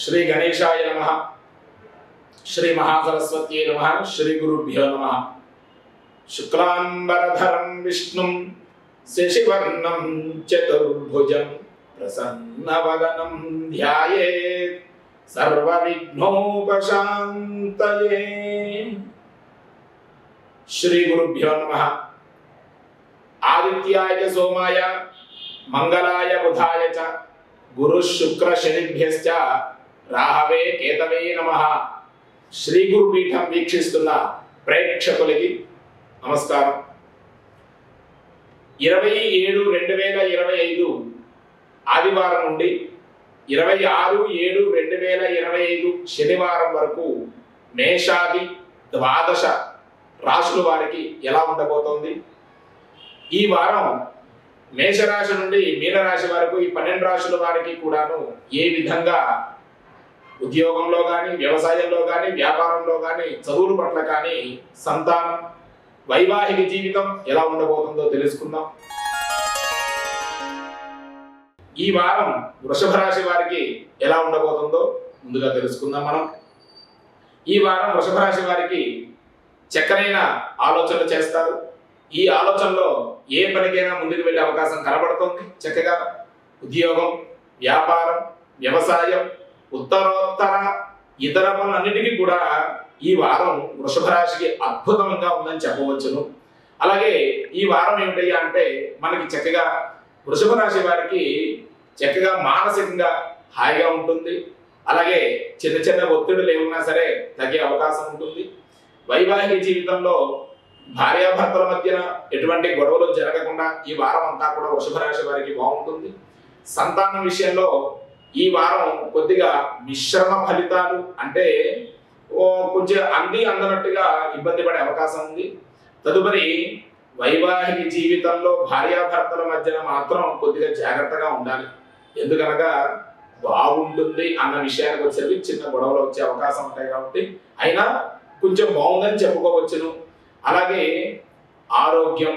श्री गणेशाय नमः। श्री महासरस्वत्यै नमः। श्री गुरुभ्यो नमः। शुक्लांबरधरं विष्णुं शशिवर्णं चतुर्भुजं प्रसन्नवदनं ध्यायेत् सर्वविघ्नोपशान्तये। श्री गुरुभ्यो नमः। आदित्याय च सोमाय मंगलाय बुधाय च गुरु शुक्र शनिभ्यश्च राहवे केतवे नमः। श्री गुरुपीठं వీక్షిస్తున్న ప్రేక్షకులకి నమస్కారం। 27/2025 ఆదివారం నుండి 26/7/2025 శనివారం వరకు మేషాది ద్వాదశ రాశుల వారికి ఎలా ఉండబోతోంది? ఈ వారం మేషరాశి నుండి మీనరాశి వరకు ఈ 12 రాశుల వారికి కూడాను ఏ విధంగా ఉద్యోగంలో కానీ, వ్యవసాయంలో కానీ, వ్యాపారంలో కానీ, చదువుల పట్ల కానీ, సంతానం, వైవాహిక జీవితం ఎలా ఉండబోతుందో తెలుసుకుందాం। ఈ వారం వృషభ రాశి వారికి ఎలా ఉండబోతుందో ముందుగా తెలుసుకుందాం మనం। ఈ వారం వృషభ రాశి వారికి చక్కనైన ఆలోచనలు చేస్తారు। ఈ ఆలోచనలో ఏ పనికైనా ముందుకు వెళ్ళే అవకాశం కనబడుతుంది। చక్కగా ఉద్యోగం, వ్యాపారం, వ్యవసాయం, ఉత్తరోత్తర ఇతర పనులన్నిటికీ కూడా ఈ వారం వృషభ రాశికి అద్భుతంగా ఉందని చెప్పవచ్చును। అలాగే ఈ వారం ఏమిటయ్యా అంటే మనకి చక్కగా వృషభ రాశి వారికి చక్కగా మానసికంగా హాయిగా ఉంటుంది। అలాగే చిన్న చిన్న ఒత్తిడులు ఏమున్నా సరే తగ్గే అవకాశం ఉంటుంది। వైవాహిక జీవితంలో భార్యాభర్తల మధ్యన ఎటువంటి గొడవలు జరగకుండా ఈ వారం అంతా కూడా వృషభ రాశి వారికి బాగుంటుంది। సంతానం విషయంలో ఈ వారం కొద్దిగా మిశ్రమ ఫలితాలు, అంటే కొంచెం అందనట్టుగా ఇబ్బంది పడే అవకాశం ఉంది। తదుపరి వైవాహిక జీవితంలో భార్యాభర్తల మధ్యన మాత్రం కొద్దిగా జాగ్రత్తగా ఉండాలి। ఎందుకనగా బాగుంటుంది అన్న విషయానికి వచ్చేవి చిన్న గొడవలు వచ్చే అవకాశం ఉంటాయి కాబట్టి అయినా కొంచెం బాగుందని చెప్పుకోవచ్చును। అలాగే ఆరోగ్యం,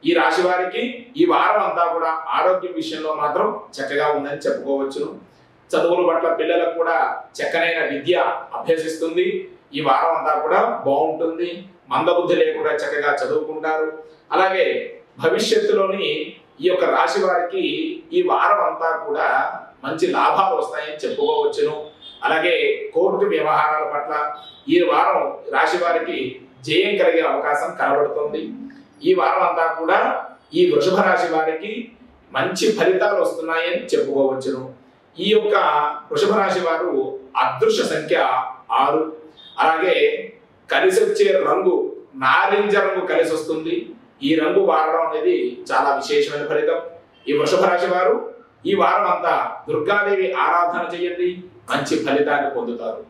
ఈ రాశి వారికి ఈ వారం అంతా కూడా ఆరోగ్యం విషయంలో మాత్రం చక్కగా ఉందని చెప్పుకోవచ్చును। చదువుల పట్ల పిల్లలకు కూడా చక్కనైన విద్య అభ్యసిస్తుంది। ఈ వారం అంతా కూడా బాగుంటుంది। మందబుద్ధి లేకుండా చక్కగా చదువుకుంటారు। అలాగే భవిష్యత్తులోని ఈ యొక్క రాశి వారికి ఈ వారం అంతా కూడా మంచి లాభాలు వస్తాయని చెప్పుకోవచ్చును। అలాగే కోర్టు వ్యవహారాల పట్ల ఈ వారం రాశి వారికి జయం కలిగే అవకాశం కనబడుతుంది। ఈ వారం అంతా కూడా ఈ వృషభ రాశి వారికి మంచి ఫలితాలు వస్తున్నాయని చెప్పుకోవచ్చును। ఈ యొక్క వృషభ రాశి వారు అదృష్ట సంఖ్య 6। అలాగే కలిసి వచ్చే రంగు నారింజ రంగు కలిసి వస్తుంది। ఈ రంగు వాడడం అనేది చాలా విశేషమైన ఫలితం। ఈ వృషభ రాశి వారు ఈ వారం అంతా దుర్గాదేవి ఆరాధన చేయండి, మంచి ఫలితాన్ని పొందుతారు।